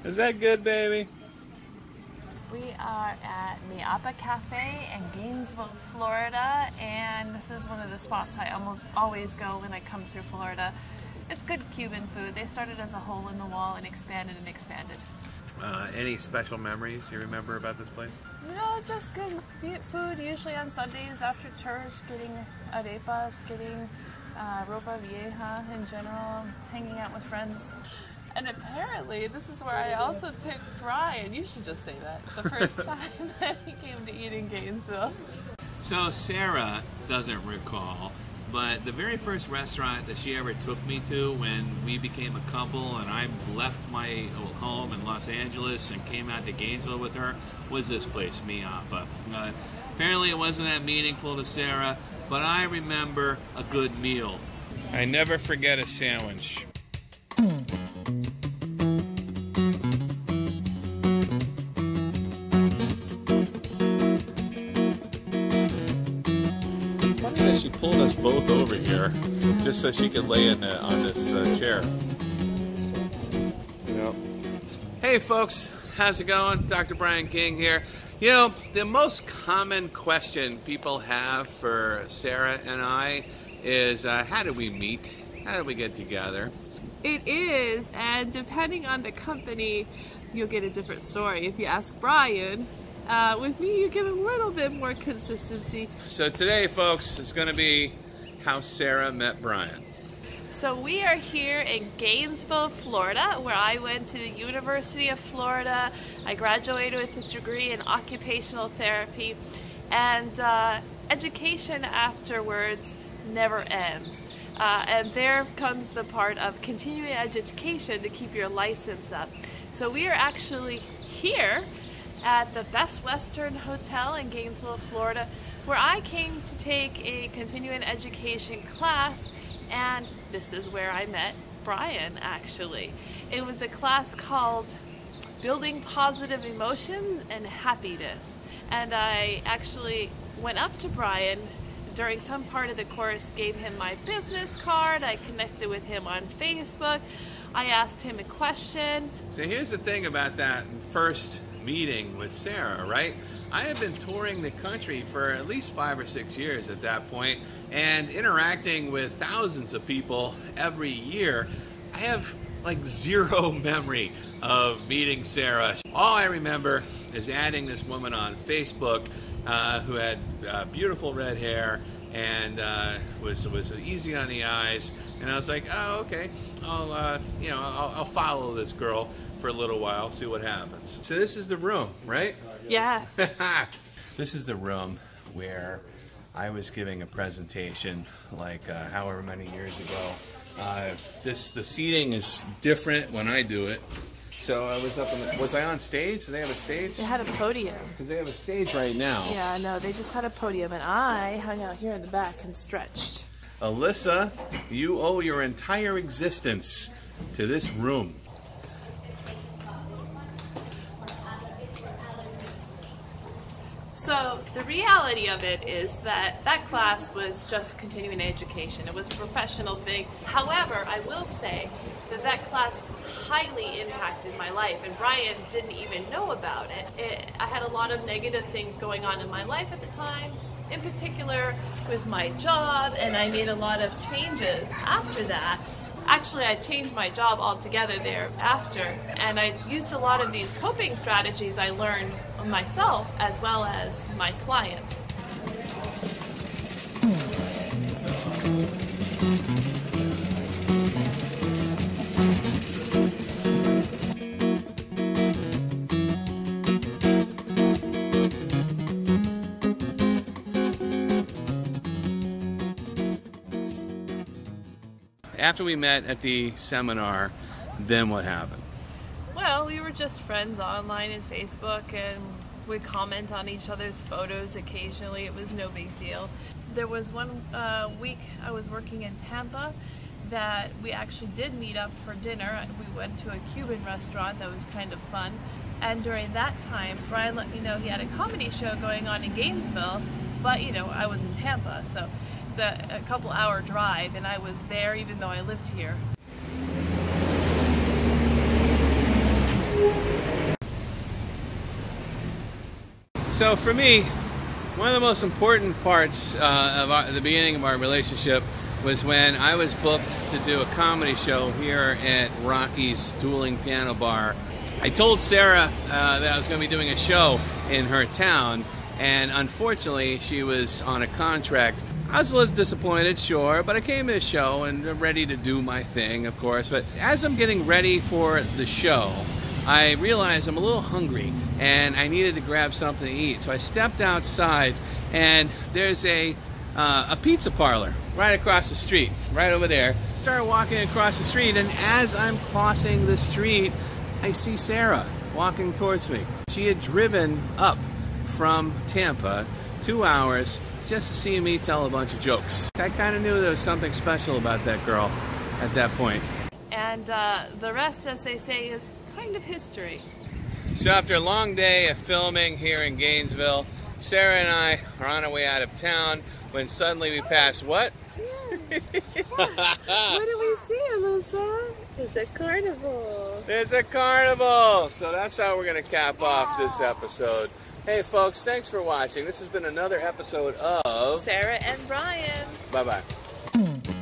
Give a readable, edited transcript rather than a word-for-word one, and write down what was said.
Is that good, baby? We are at Miapa Cafe in Gainesville, Florida, and this is one of the spots I almost always go when I come through Florida. It's good Cuban food. They started as a hole in the wall and expanded and expanded. Any special memories you remember about this place? No, just good food, usually on Sundays after church, getting arepas, getting ropa vieja in general, hanging out with friends. And apparently, this is where I also took Brian, you should just say that, the first time that he came to eat in Gainesville. So Sarah doesn't recall, but the very first restaurant that she ever took me to when we became a couple and I left my home in Los Angeles and came out to Gainesville with her was this place, Miapa. Apparently it wasn't that meaningful to Sarah, but I remember a good meal. I never forget a sandwich. She pulled us both over here just so she could lay on this chair. Yep. Hey folks, how's it going? Dr. Brian King here. You know, the most common question people have for Sarah and I is how did we meet? How did we get together? It is, and depending on the company, you'll get a different story. If you ask Brian, with me, you get a little bit more consistency. So today, folks, is going to be how Sarah met Brian. So we are here in Gainesville, Florida, where I went to the University of Florida. I graduated with a degree in occupational therapy, and education afterwards never ends. And there comes the part of continuing education to keep your license up. So we are actually here at the Best Western Hotel in Gainesville, Florida, where I came to take a continuing education class, and this is where I met Brian, actually. It was a class called Building Positive Emotions and Happiness, and I actually went up to Brian during some part of the course, gave him my business card, I connected with him on Facebook, I asked him a question. So here's the thing about that first meeting with Sarah, right? I had been touring the country for at least 5 or 6 years at that point and interacting with thousands of people every year. I have like zero memory of meeting Sarah. All I remember is adding this woman on Facebook who had beautiful red hair and was easy on the eyes, and I was like, oh, okay, I'll follow this girl for a little while, see what happens. So this is the room, right? Yes. This is the room where I was giving a presentation like however many years ago. The seating is different when I do it. So I was up was I on stage? Do they have a stage? They had a podium. Because they have a stage right now. Yeah, no, they just had a podium, and I hung out here in the back and stretched. Alyssa, you owe your entire existence to this room. So the reality of it is that that class was just continuing education. It was a professional thing. However, I will say that that class highly impacted my life, and Brian didn't even know about it. I had a lot of negative things going on in my life at the time, in particular with my job, and I made a lot of changes after that. Actually, I changed my job altogether thereafter, and I used a lot of these coping strategies I learned myself as well as my clients. After we met at the seminar, then what happened? Well, we were just friends online and Facebook, and we'd comment on each other's photos occasionally. It was no big deal. There was one week I was working in Tampa that we actually did meet up for dinner, and we went to a Cuban restaurant that was kind of fun. And during that time, Brian let me know he had a comedy show going on in Gainesville, but I was in Tampa, so it's a couple hour drive, and I was there even though I lived here. So for me, one of the most important parts of the beginning of our relationship was when I was booked to do a comedy show here at Rocky's Dueling Piano Bar. I told Sarah that I was going to be doing a show in her town, and unfortunately she was on a contract. I was a little disappointed, sure, but I came to the show and ready to do my thing, of course. But as I'm getting ready for the show, I realized I'm a little hungry and I needed to grab something to eat. So I stepped outside, and there's a pizza parlor right across the street, right over there. Started walking across the street, and as I'm crossing the street, I see Sarah walking towards me. She had driven up from Tampa 2 hours just to see me tell a bunch of jokes. I kind of knew there was something special about that girl at that point. And the rest, as they say, is kind of history. So after a long day of filming here in Gainesville, Sarah and I are on our way out of town when suddenly we pass what? What do we see, Alyssa? It's a carnival. There's a carnival! So that's how we're going to cap off this episode. Hey folks, thanks for watching. This has been another episode of Sarah and Brian. Bye-bye.